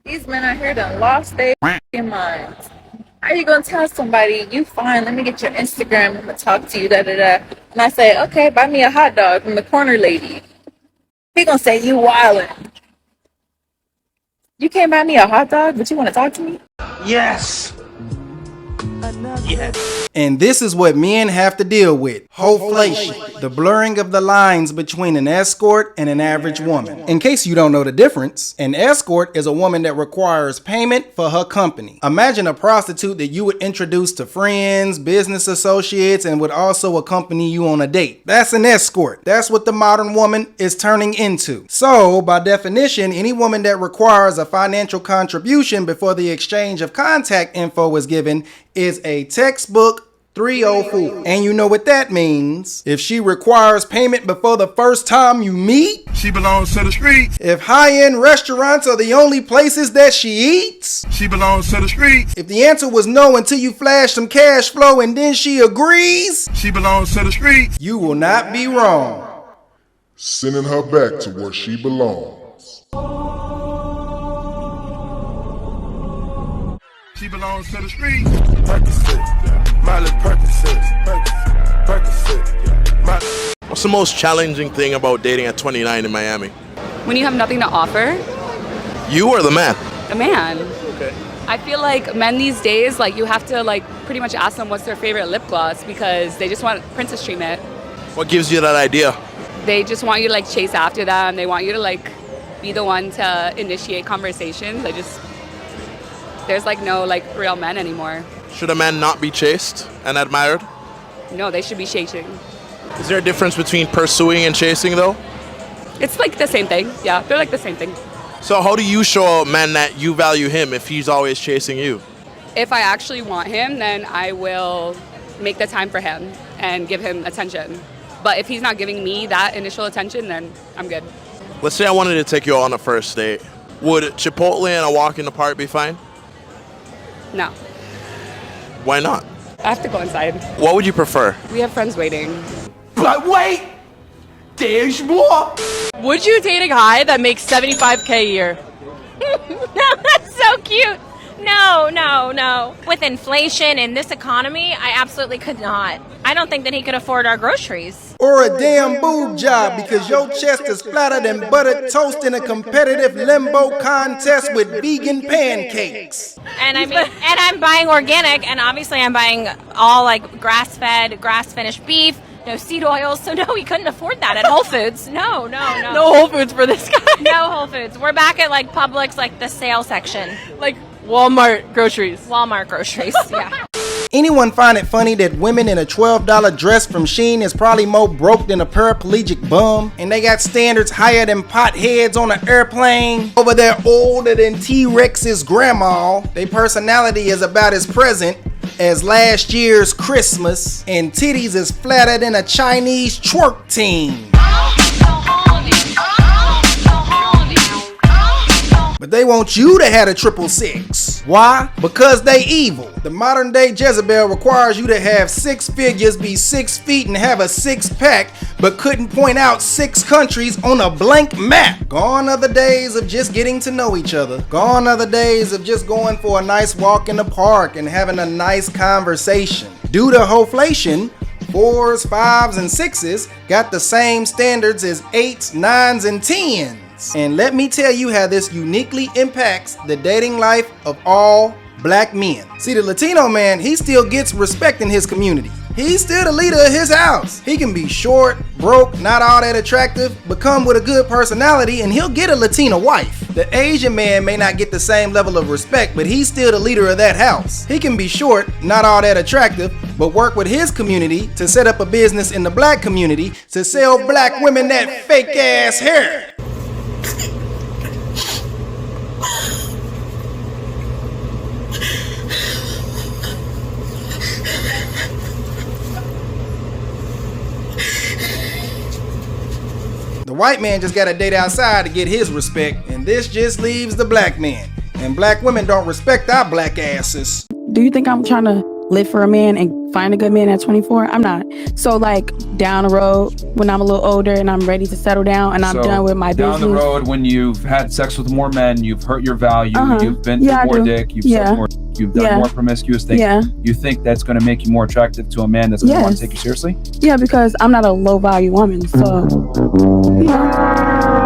These men out here done lost their minds. How are you gonna tell somebody, you fine, let me get your Instagram, I'm gonna talk to you, da da da. And I say, okay, buy me a hot dog from the corner lady. He gonna say, you wildin'. You can't buy me a hot dog, but you wanna talk to me? Yes. Yes. And this is what men have to deal with. Wholeflation, the blurring of the lines between an escort and an average woman. In case you don't know the difference, an escort is a woman that requires payment for her company. Imagine a prostitute that you would introduce to friends, business associates, and would also accompany you on a date. That's an escort. That's what the modern woman is turning into. So, by definition, any woman that requires a financial contribution before the exchange of contact info is given is a textbook 304. And you know what that means. If she requires payment before the first time you meet, She belongs to the streets. if high-end restaurants are the only places that she eats, She belongs to the streets. if the answer was no until you flash some cash flow and then she agrees, She belongs to the streets. you will not be wrong. Sending her back to where she belongs. She belongs to the streets. What's the most challenging thing about dating at 29 in Miami? When you have nothing to offer, You or the man? a man. Okay. I feel like men these days, like you have to like pretty much ask them what's their favorite lip gloss because they just want princess treatment. What gives you that idea? They just want you to like chase after them. They want you to like be the one to initiate conversations. There's like no like real men anymore. Should a man not be chased and admired? No, they should be chasing. Is there a difference between pursuing and chasing though? It's like the same thing. Yeah, they're like the same thing. So how do you show a man that you value him if he's always chasing you? If I actually want him, then I will make the time for him and give him attention. But if he's not giving me that initial attention, then I'm good. Let's say I wanted to take you on a first date. Would Chipotle and a walk in the park be fine? No, Why not? I have to go inside. What would you prefer? We have friends waiting. But wait, there's more. Would you date a guy that makes $75K a year? That's so cute. No. With inflation in this economy, I absolutely could not. I don't think that he could afford our groceries. Or a damn boob job because your chest is flatter than buttered toast in a competitive limbo contest with vegan pancakes. And I'm buying organic, and obviously I'm buying all like grass-fed, grass-finished beef, no seed oils. So no, we couldn't afford that at Whole Foods. No. No Whole Foods for this guy. No Whole Foods. We're back at like Publix, like the sale section. Like Walmart groceries. Walmart groceries, yeah. Anyone find it funny that women in a $12 dress from Shein is probably more broke than a paraplegic bum? And they got standards higher than potheads on an airplane? Over there older than T-Rex's grandma. Their personality is about as present as last year's Christmas. And titties is flatter than a Chinese twerk team. But they want you to have a 666. Why? Because they evil. The modern day Jezebel requires you to have 6 figures, be 6 feet, and have a 6-pack, but couldn't point out 6 countries on a blank map. Gone are the days of just getting to know each other. Gone are the days of just going for a nice walk in the park and having a nice conversation. Due to Wholeflation, 4s, 5s, and 6s got the same standards as 8s, 9s, and 10s. And let me tell you how this uniquely impacts the dating life of all black men. See, the Latino man, he still gets respect in his community. He's still the leader of his house. He can be short, broke, not all that attractive, but come with a good personality, and he'll get a Latina wife. The Asian man may not get the same level of respect, but he's still the leader of that house. He can be short, not all that attractive, but work with his community to set up a business in the black community to sell black women that fake ass hair. The white man just got a date outside to get his respect, and this just leaves the black man. And black women don't respect our black asses. Do you think I'm trying to live for a man and find a good man at 24? I'm not. So like down the road when I'm a little older and I'm ready to settle down and I'm done with my business. Down the road when you've had sex with more men, you've hurt your value, you've been through more dick, you've sucked more, you've done more promiscuous things. You think that's going to make you more attractive to a man that's going to want to take you seriously? Yeah, because I'm not a low value woman. So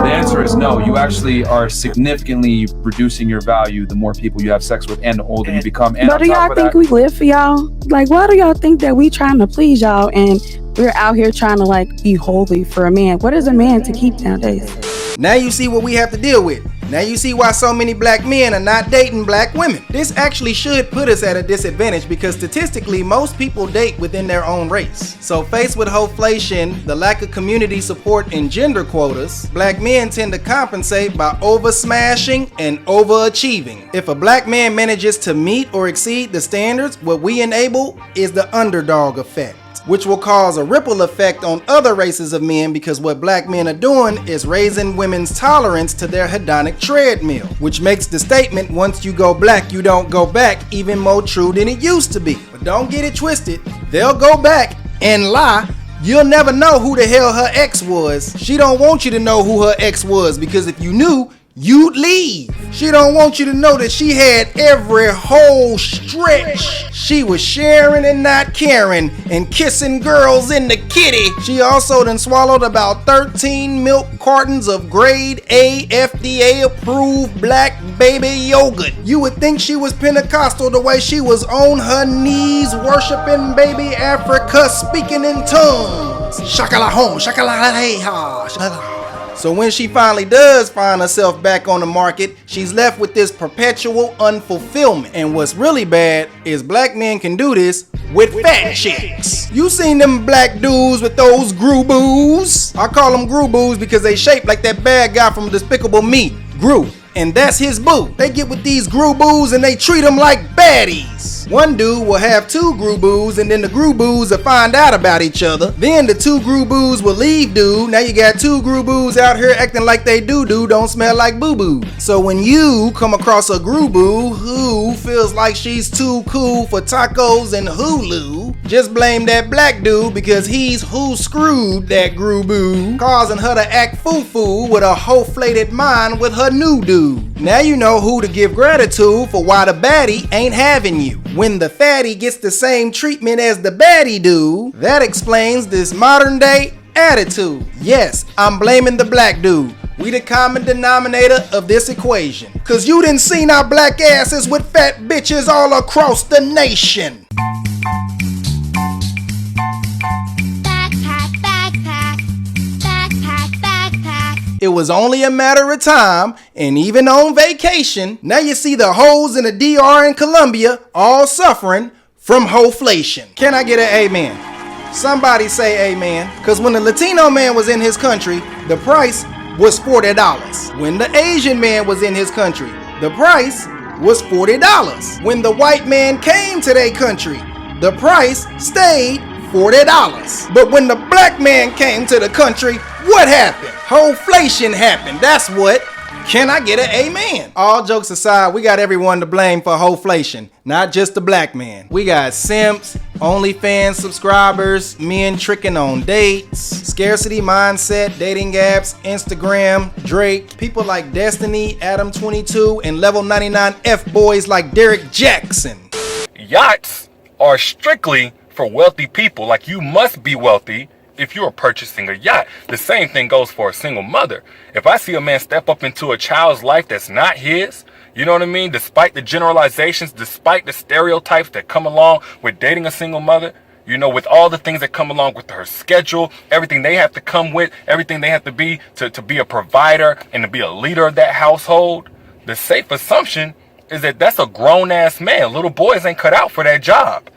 the answer is no. You actually are significantly reducing your value the more people you have sex with and the older you become. And but do y'all think we live for y'all? Like, why do y'all think that we trying to please y'all and we're out here trying to like be holy for a man? What is a man to keep nowadays? Now you see what we have to deal with. Now you see why so many black men are not dating black women. This actually should put us at a disadvantage because statistically most people date within their own race. So faced with Wholeflation, the lack of community support and gender quotas, black men tend to compensate by over smashing and overachieving. If a black man manages to meet or exceed the standards, what we enable is the underdog effect, which will cause a ripple effect on other races of men because what black men are doing is raising women's tolerance to their hedonic treadmill, which makes the statement, once you go black, you don't go back, even more true than it used to be. But don't get it twisted. They'll go back and lie. You'll never know who the hell her ex was. She don't want you to know who her ex was because if you knew, you'd leave. She don't want you to know that she had every whole stretch. She was sharing and not caring and kissing girls in the kitty. She also done swallowed about 13 milk cartons of grade A FDA approved black baby yogurt. You would think she was Pentecostal the way she was on her knees worshiping baby Africa speaking in tongues. Shakala home, shakala hey ha, shakala. So when she finally does find herself back on the market, she's left with this perpetual unfulfillment. And what's really bad is black men can do this with fat chicks. You seen them black dudes with those Gru-boos? I call them Gru-boos because they shaped like that bad guy from Despicable Me, Gru. And that's his boo. They get with these Gru-boos and they treat them like baddies. One dude will have two Gru-boos and then the Gru-boos will find out about each other. Then the two Gru-boos will leave dude. Now you got two Gru-boos out here acting like they do don't smell like boo-boo. So when you come across a Gru-boo who feels like she's too cool for tacos and Hulu, just blame that black dude because he's who screwed that Gru-boo, causing her to act foo-foo with a whole-flated mind with her new dude. Now you know who to give gratitude for why the baddie ain't having you. When the fatty gets the same treatment as the baddie dude, that explains this modern day attitude. Yes, I'm blaming the black dude. We the common denominator of this equation. Cause you done seen our black asses with fat bitches all across the nation. It was only a matter of time, and even on vacation, now you see the hoes in the DR and Colombia all suffering from Wholeflation. Can I get an amen? Somebody say amen. Because when the Latino man was in his country, the price was $40. When the Asian man was in his country, the price was $40. When the white man came to their country, the price stayed $40. But when the black man came to the country, what happened? Wholeflation happened. That's what. Can I get an amen? All jokes aside, we got everyone to blame for Wholeflation, not just the black man. We got simps, OnlyFans subscribers, men tricking on dates, scarcity mindset, dating apps, Instagram, Drake, people like Destiny, Adam22, and level 99 F-boys like Derek Jackson. Yachts are strictly for wealthy people. Like, you must be wealthy if you are purchasing a yacht. The same thing goes for a single mother. If I see a man step up into a child's life that's not his, you know what I mean? Despite the generalizations, despite the stereotypes that come along with dating a single mother, you know, with all the things that come along with her schedule, everything they have to come with, everything they have to be to be a provider and to be a leader of that household, the safe assumption is that that's a grown-ass man. Little boys ain't cut out for that job.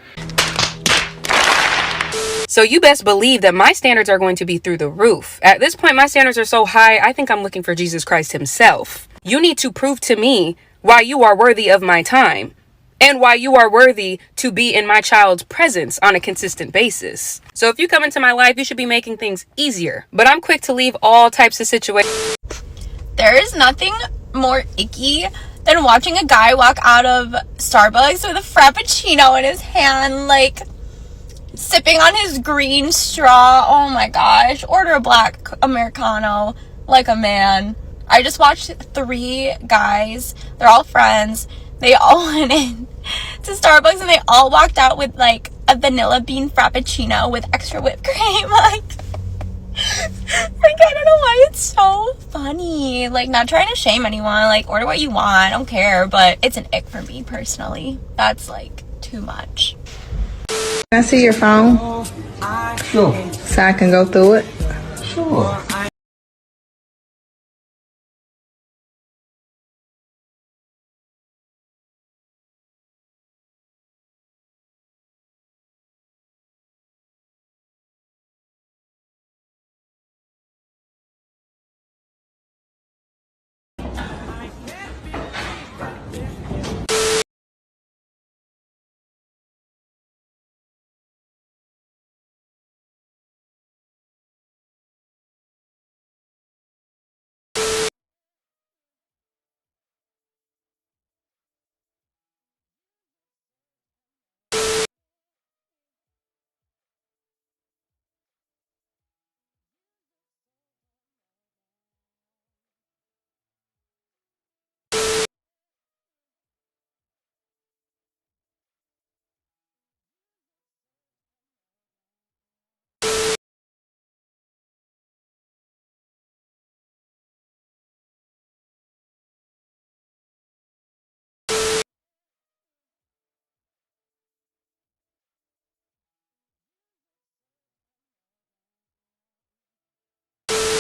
So you best believe that my standards are going to be through the roof. At this point, my standards are so high, I think I'm looking for Jesus Christ himself. You need to prove to me why you are worthy of my time and why you are worthy to be in my child's presence on a consistent basis. So if you come into my life, you should be making things easier. But I'm quick to leave all types of situations. There is nothing more icky than watching a guy walk out of Starbucks with a Frappuccino in his hand. Like, sipping on his green straw. Oh my gosh. Order a black Americano like a man. I just watched 3 guys. They're all friends. They all went in to Starbucks and they all walked out with like a vanilla bean frappuccino with extra whipped cream. Like I don't know why it's so funny. Like, not trying to shame anyone. Like, order what you want. I don't care. But it's an ick for me personally. That's like too much. Can I see your phone? Sure. So I can go through it? Sure.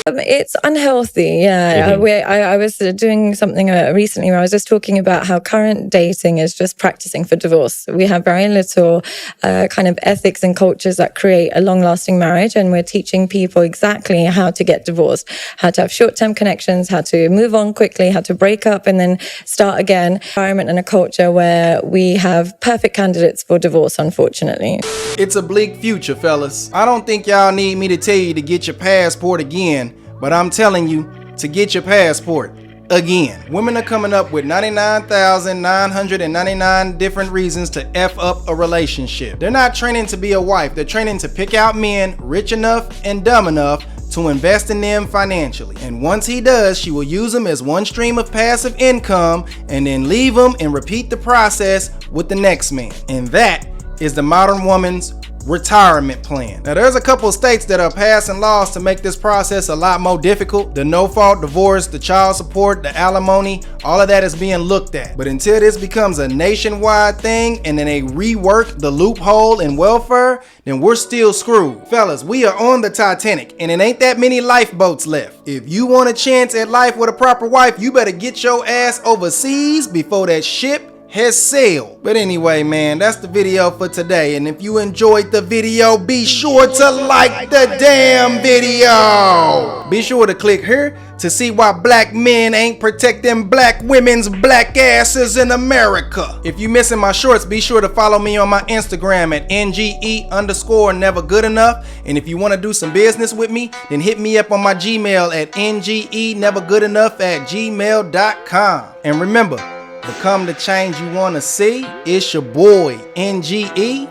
It's unhealthy, yeah. I was doing something recently where I was just talking about how current dating is just practicing for divorce. We have very little kind of ethics and cultures that create a long-lasting marriage, and we're teaching people exactly how to get divorced, how to have short-term connections, how to move on quickly, how to break up and then start again. Environment and a culture where we have perfect candidates for divorce, unfortunately. It's a bleak future, fellas. I don't think y'all need me to tell you to get your passport again, but I'm telling you to get your passport again. Women are coming up with 99,999 different reasons to F up a relationship. They're not training to be a wife. They're training to pick out men rich enough and dumb enough to invest in them financially. And once he does, she will use them as one stream of passive income and then leave them and repeat the process with the next man. And that is the modern woman's retirement plan. Now, there's a couple of states that are passing laws to make this process a lot more difficult. The no-fault divorce, the child support, the alimony, all of that is being looked at. But until this becomes a nationwide thing and then they rework the loophole in welfare, then we're still screwed. Fellas, we are on the Titanic and it ain't that many lifeboats left. If you want a chance at life with a proper wife, you better get your ass overseas before that ship has sailed. But anyway, man, that's the video for today. And if you enjoyed the video, be sure to like the damn video. Be sure to click here to see why black men ain't protecting black women's black asses in America. If you missing my shorts, be sure to follow me on my Instagram at NGE_nevergoodenough. And if you want to do some business with me, then hit me up on my Gmail at NGEnevergoodenough@gmail.com. And remember, become the change you want to see. It's your boy, NGE.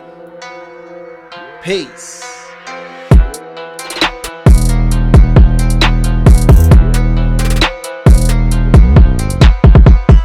Peace.